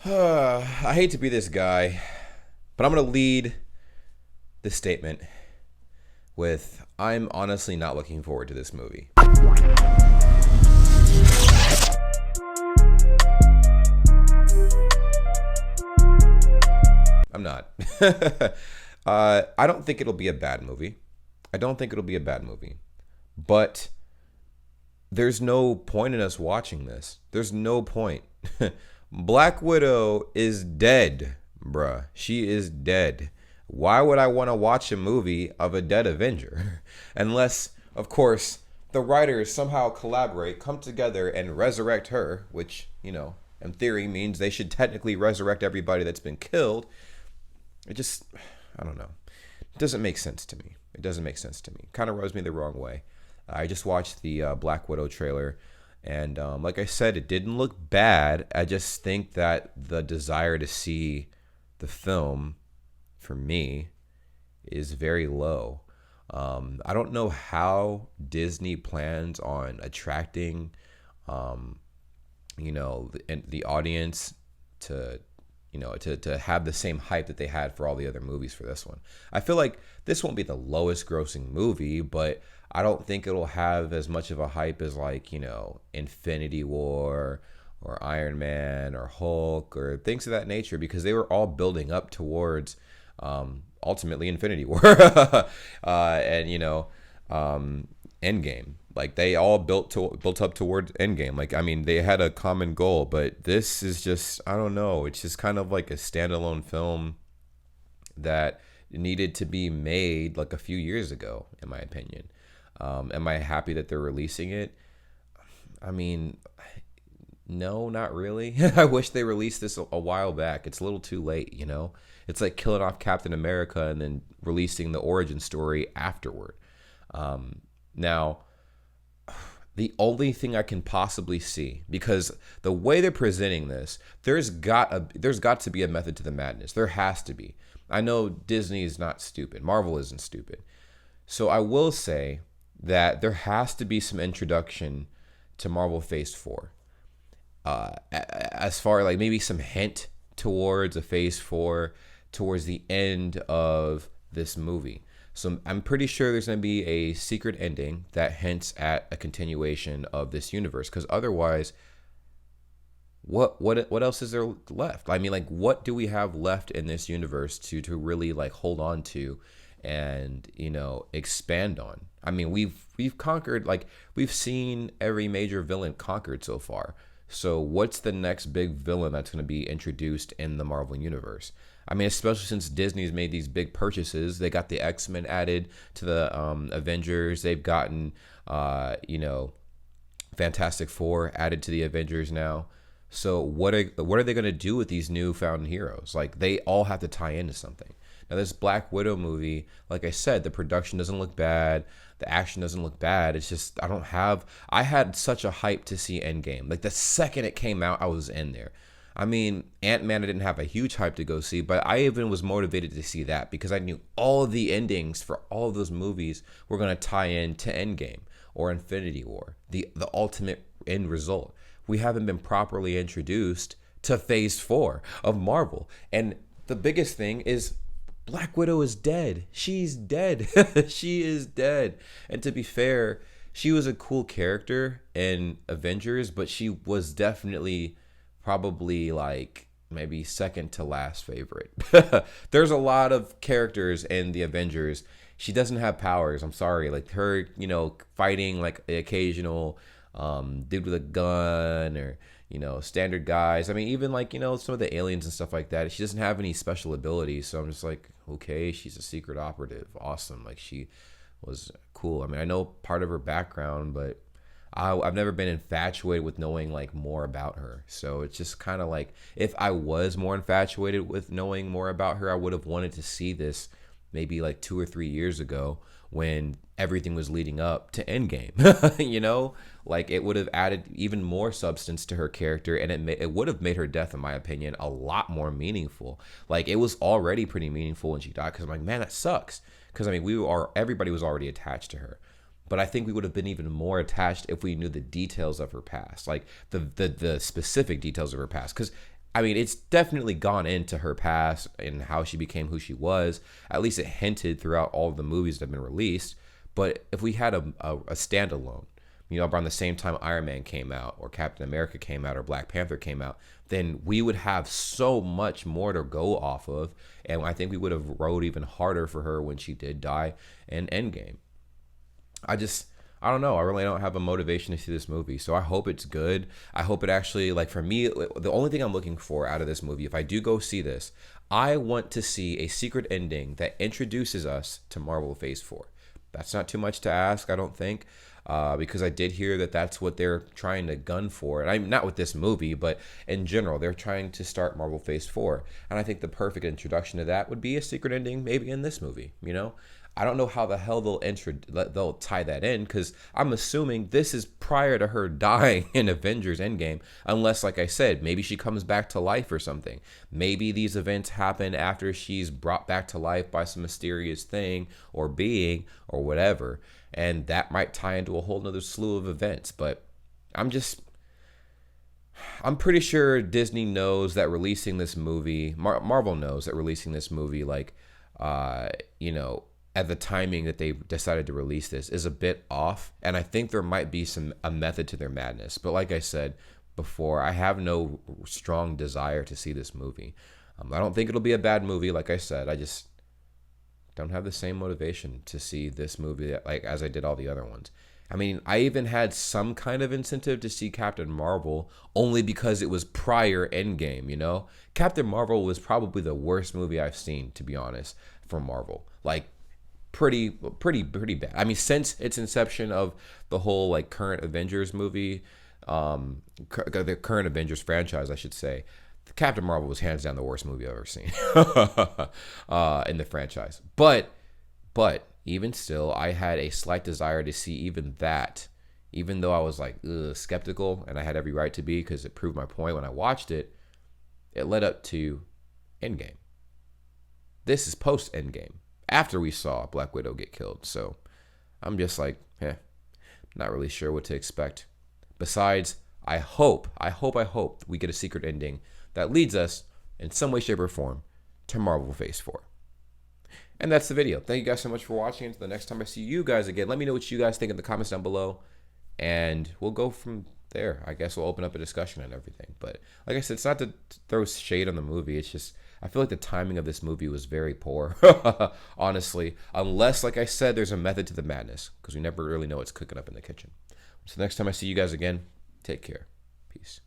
I hate to be this guy, but I'm going to lead this statement with I'm honestly not looking forward to this movie. I'm not. I don't think it'll be a bad movie. I don't think it'll be a bad movie. But there's no point in us watching this. There's no point. Black Widow is dead, bruh. She is dead. Why would I want to watch a movie of a dead Avenger? Unless, of course, the writers somehow collaborate, come together, and resurrect her, which, in theory means they should technically resurrect everybody that's been killed. I don't know. It doesn't make sense to me. It doesn't make sense to me. Kind of rubs me the wrong way. I just watched the Black Widow trailer, and like I said, it didn't look bad. I just think that the desire to see the film, for me, is very low. I don't know how Disney plans on attracting, the audience to to have the same hype that they had for all the other movies for this one. I feel like this won't be the lowest grossing movie, but I don't think it'll have as much of a hype as Infinity War or Iron Man or Hulk or things of that nature, because they were all building up towards ultimately Infinity War and Endgame. Like they all built up towards Endgame. Like, I mean, they had a common goal, but this is just, I don't know. It's just kind of like a standalone film that needed to be made like a few years ago, in my opinion. Am I happy that they're releasing it? I mean, no, not really. I wish they released this a while back. It's a little too late, It's like killing off Captain America and then releasing the origin story afterward. Now, the only thing I can possibly see, because the way they're presenting this, there's got to be a method to the madness. There has to be. I know Disney is not stupid. Marvel isn't stupid. So I will say that there has to be some introduction to Marvel Phase 4. As far like maybe some hint towards a Phase 4 towards the end of this movie. So I'm pretty sure there's going to be a secret ending that hints at a continuation of this universe, because otherwise, what else is there left? I mean, like, what do we have left in this universe to really like hold on to and expand on? I mean, we've conquered, like, we've seen every major villain conquered so far. So what's the next big villain that's going to be introduced in the Marvel universe? I mean, especially since Disney's made these big purchases. They got the X-Men added to the Avengers. They've gotten, Fantastic Four added to the Avengers now. So what are they going to do with these newfound heroes? Like, they all have to tie into something. Now, this Black Widow movie, like I said, the production doesn't look bad. The action doesn't look bad. It's just, I had such a hype to see Endgame. Like, the second it came out, I was in there. I mean, Ant-Man I didn't have a huge hype to go see, but I even was motivated to see that because I knew all of the endings for all of those movies were going to tie in to Endgame or Infinity War, the ultimate end result. We haven't been properly introduced to Phase 4 of Marvel. And the biggest thing is Black Widow is dead. She's dead. She is dead. And to be fair, she was a cool character in Avengers, but she was definitely probably like maybe second to last favorite. There's a lot of characters in the Avengers. She doesn't have powers. I'm sorry. Like her, fighting like the occasional dude with a gun or, standard guys. I mean, even like, some of the aliens and stuff like that. She doesn't have any special abilities. So I'm just like, okay, she's a secret operative. Awesome. Like she was cool. I mean, I know part of her background, but I've never been infatuated with knowing like more about her. So it's just kind of like, if I was more infatuated with knowing more about her, I would have wanted to see this maybe like 2 or 3 years ago when everything was leading up to Endgame. Like it would have added even more substance to her character, and it would have made her death, in my opinion, a lot more meaningful. Like it was already pretty meaningful when she died, because I'm like, man, that sucks. Because I mean, everybody was already attached to her. But I think we would have been even more attached if we knew the details of her past, like the specific details of her past. Because I mean, it's definitely gone into her past and how she became who she was. At least it hinted throughout all of the movies that have been released. But if we had a standalone, around the same time Iron Man came out, or Captain America came out, or Black Panther came out, then we would have so much more to go off of. And I think we would have rode even harder for her when she did die in Endgame. I don't know. I really don't have a motivation to see this movie. So I hope it's good. I hope it actually, like, for me, the only thing I'm looking for out of this movie, if I do go see this, I want to see a secret ending that introduces us to Marvel Phase 4. That's not too much to ask, I don't think, because I did hear that that's what they're trying to gun for. And I'm not with this movie, but in general, they're trying to start Marvel Phase 4. And I think the perfect introduction to that would be a secret ending, maybe in this movie, I don't know how the hell they'll tie that in, because I'm assuming this is prior to her dying in Avengers Endgame, unless, like I said, maybe she comes back to life or something. Maybe these events happen after she's brought back to life by some mysterious thing or being or whatever, and that might tie into a whole nother slew of events. But I'm pretty sure Disney knows that releasing this movie, Marvel knows that releasing this movie, like, at the timing that they decided to release this is a bit off, and I think there might be a method to their madness. But like I said before, I have no strong desire to see this movie. I don't think it'll be a bad movie. Like I said, I just don't have the same motivation to see this movie like as I did all the other ones. I mean, I even had some kind of incentive to see Captain Marvel only because it was prior Endgame, Captain Marvel was probably the worst movie I've seen, to be honest, from Marvel. Like, pretty bad. I mean, since its inception of the whole, like, current Avengers movie, the current Avengers franchise, I should say, Captain Marvel was hands down the worst movie I've ever seen in the franchise. But even still, I had a slight desire to see even that, even though I was like skeptical, and I had every right to be, because it proved my point when I watched it. It led up to Endgame. This is post Endgame, after we saw Black Widow get killed. So I'm just like, not really sure what to expect. Besides, I hope we get a secret ending that leads us in some way, shape, or form to Marvel Phase 4. And that's the video. Thank you guys so much for watching. Until the next time I see you guys again, let me know what you guys think in the comments down below, and we'll go from there. I guess we'll open up a discussion and everything. But like I said, it's not to throw shade on the movie. It's just, I feel like the timing of this movie was very poor, honestly. Unless, like I said, there's a method to the madness, because we never really know what's cooking up in the kitchen. So next time I see you guys again, take care. Peace.